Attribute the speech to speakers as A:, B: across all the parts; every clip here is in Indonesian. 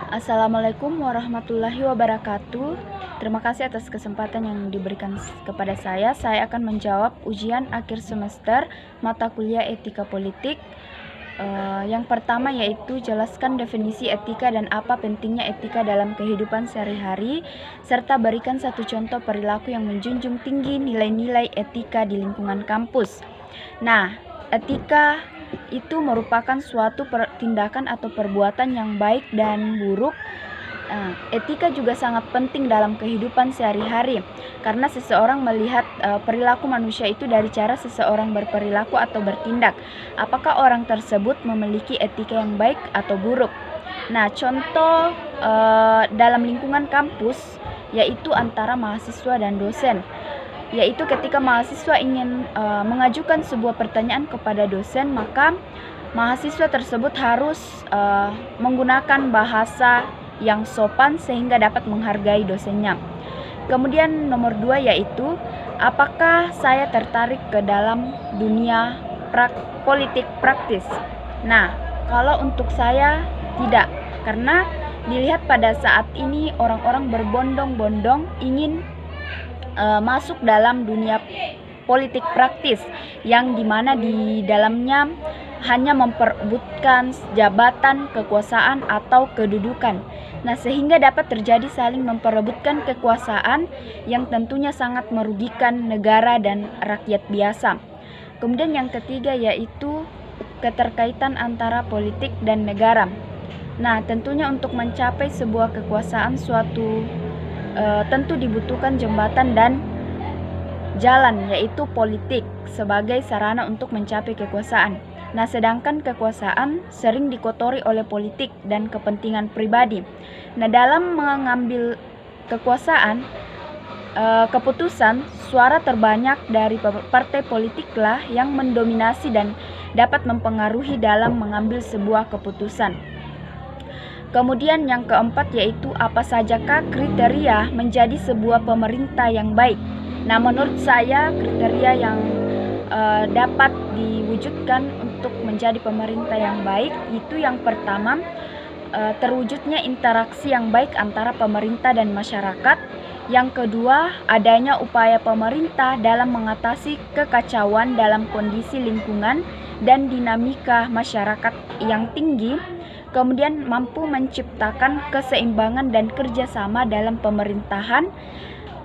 A: Assalamualaikum warahmatullahi wabarakatuh. Terima kasih atas kesempatan yang diberikan kepada saya. Saya akan menjawab ujian akhir semester mata kuliah etika politik. Yang pertama yaitu jelaskan definisi etika dan apa pentingnya etika dalam kehidupan sehari-hari, serta berikan satu contoh perilaku yang menjunjung tinggi nilai-nilai etika di lingkungan kampus. Nah, etika itu merupakan suatu tindakan atau perbuatan yang baik dan buruk. Etika juga sangat penting dalam kehidupan sehari-hari karena seseorang melihat perilaku manusia itu dari cara seseorang berperilaku atau bertindak. Apakah orang tersebut memiliki etika yang baik atau buruk? Nah, contoh dalam lingkungan kampus yaitu antara mahasiswa dan dosen. Yaitu ketika mahasiswa ingin mengajukan sebuah pertanyaan kepada dosen, maka mahasiswa tersebut harus menggunakan bahasa yang sopan sehingga dapat menghargai dosennya. Kemudian nomor 2 yaitu apakah saya tertarik ke dalam dunia politik praktis. Nah, kalau untuk saya tidak, karena dilihat pada saat ini orang-orang berbondong-bondong ingin masuk dalam dunia politik praktis yang dimana di dalamnya hanya memperebutkan jabatan, kekuasaan, atau kedudukan. Nah, sehingga dapat terjadi saling memperebutkan kekuasaan yang tentunya sangat merugikan negara dan rakyat biasa. Kemudian yang ketiga yaitu keterkaitan antara politik dan negara. Nah, tentunya untuk mencapai sebuah kekuasaan tentu dibutuhkan jembatan dan jalan, yaitu politik sebagai sarana untuk mencapai kekuasaan. Nah, sedangkan kekuasaan sering dikotori oleh politik dan kepentingan pribadi. Nah, dalam mengambil kekuasaan, keputusan suara terbanyak dari partai politiklah yang mendominasi dan dapat mempengaruhi dalam mengambil sebuah keputusan. Kemudian yang keempat yaitu apa sajakah kriteria menjadi sebuah pemerintah yang baik. Nah, menurut saya kriteria yang dapat diwujudkan untuk menjadi pemerintah yang baik itu yang pertama terwujudnya interaksi yang baik antara pemerintah dan masyarakat. Yang kedua, adanya upaya pemerintah dalam mengatasi kekacauan dalam kondisi lingkungan dan dinamika masyarakat yang tinggi. Kemudian mampu menciptakan keseimbangan dan kerjasama dalam pemerintahan.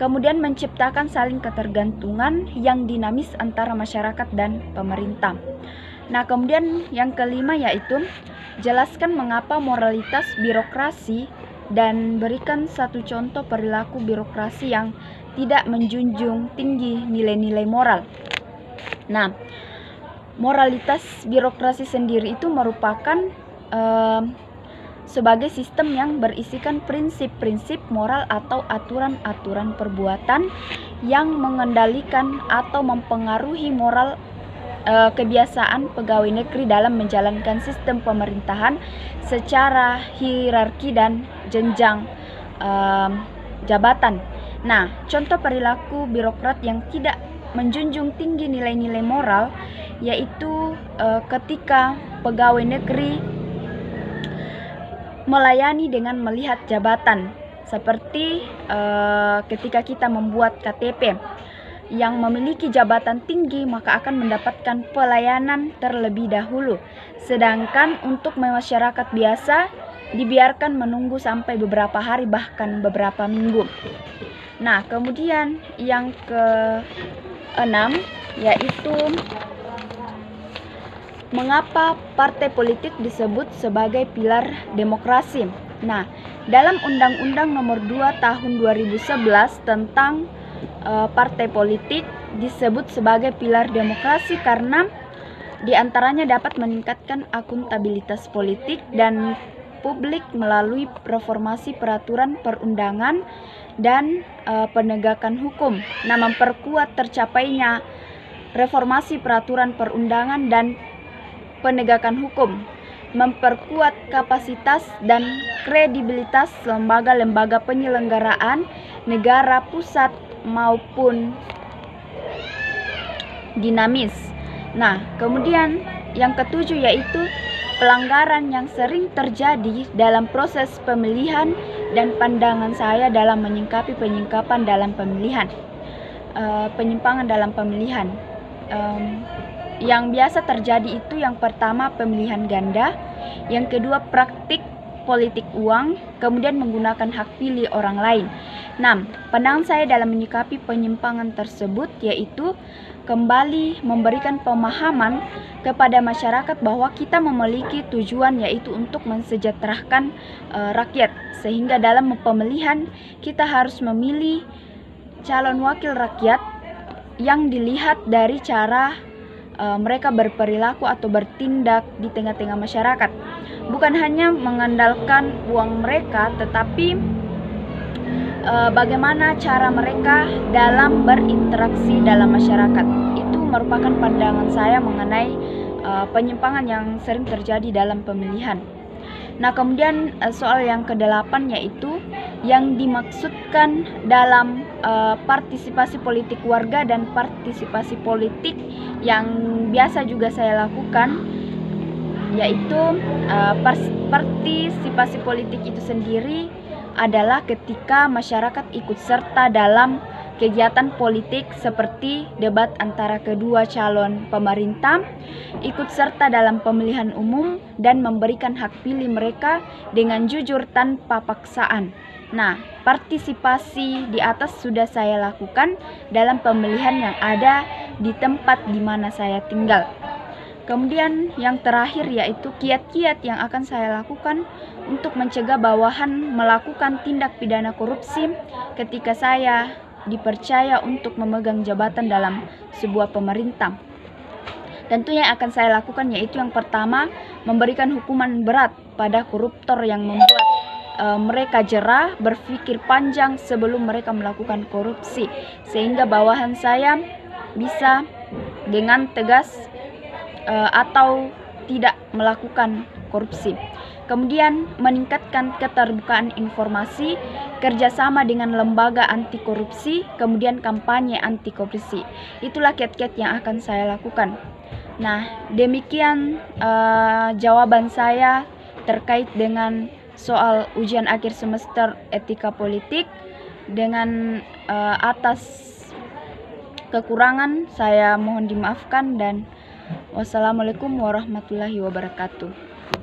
A: Kemudian menciptakan saling ketergantungan yang dinamis antara masyarakat dan pemerintah. Nah, kemudian yang kelima yaitu jelaskan mengapa moralitas birokrasi dan berikan satu contoh perilaku birokrasi yang tidak menjunjung tinggi nilai-nilai moral. Nah, moralitas birokrasi sendiri itu merupakan sebagai sistem yang berisikan prinsip-prinsip moral atau aturan-aturan perbuatan yang mengendalikan atau mempengaruhi moral kebiasaan pegawai negeri dalam menjalankan sistem pemerintahan secara hierarki dan jenjang jabatan. Nah, contoh perilaku birokrat yang tidak menjunjung tinggi nilai-nilai moral yaitu ketika pegawai negeri melayani dengan melihat jabatan, seperti ketika kita membuat KTP yang memiliki jabatan tinggi maka akan mendapatkan pelayanan terlebih dahulu, sedangkan untuk masyarakat biasa dibiarkan menunggu sampai beberapa hari bahkan beberapa minggu. Nah, kemudian yang keenam yaitu mengapa partai politik disebut sebagai pilar demokrasi? Nah, dalam Undang-Undang Nomor 2 Tahun 2011 tentang partai politik disebut sebagai pilar demokrasi karena diantaranya dapat meningkatkan akuntabilitas politik dan publik melalui reformasi peraturan perundangan dan penegakan hukum. Nah, memperkuat tercapainya reformasi peraturan perundangan dan penegakan hukum, memperkuat kapasitas dan kredibilitas lembaga-lembaga penyelenggaraan negara pusat maupun dinamis. Nah, kemudian yang ketujuh yaitu pelanggaran yang sering terjadi dalam proses pemilihan dan pandangan saya dalam menyingkapi penyimpangan dalam pemilihan. Yang biasa terjadi itu yang pertama pemilihan ganda, yang kedua praktik politik uang, kemudian menggunakan hak pilih orang lain. Nah, pandangan saya dalam menyikapi penyimpangan tersebut yaitu kembali memberikan pemahaman kepada masyarakat bahwa kita memiliki tujuan yaitu untuk mensejahterakan rakyat, sehingga dalam pemilihan kita harus memilih calon wakil rakyat yang dilihat dari cara mereka berperilaku atau bertindak di tengah-tengah masyarakat. Bukan hanya mengandalkan uang mereka, tetapi bagaimana cara mereka dalam berinteraksi dalam masyarakat. Itu merupakan pandangan saya mengenai penyimpangan yang sering terjadi dalam pemilihan. Nah, kemudian soal yang ke-8 yaitu yang dimaksudkan dalam partisipasi politik warga dan partisipasi politik yang biasa juga saya lakukan, yaitu partisipasi politik itu sendiri adalah ketika masyarakat ikut serta dalam kegiatan politik seperti debat antara kedua calon pemerintah, ikut serta dalam pemilihan umum, dan memberikan hak pilih mereka dengan jujur tanpa paksaan. Nah, partisipasi di atas sudah saya lakukan dalam pemilihan yang ada di tempat di mana saya tinggal. Kemudian yang terakhir yaitu kiat-kiat yang akan saya lakukan untuk mencegah bawahan melakukan tindak pidana korupsi ketika saya dipercaya untuk memegang jabatan dalam sebuah pemerintah. Tentunya yang akan saya lakukan yaitu yang pertama, memberikan hukuman berat pada koruptor yang membuat mereka jera, berpikir panjang sebelum mereka melakukan korupsi, sehingga bawahan saya bisa dengan tegas atau tidak melakukan korupsi. Kemudian meningkatkan keterbukaan informasi, kerjasama dengan lembaga anti korupsi, kemudian kampanye anti korupsi. Itulah kiat-kiat yang akan saya lakukan. Nah, demikian jawaban saya terkait dengan soal ujian akhir semester etika politik. Dengan atas kekurangan saya mohon dimaafkan, dan wassalamualaikum warahmatullahi wabarakatuh.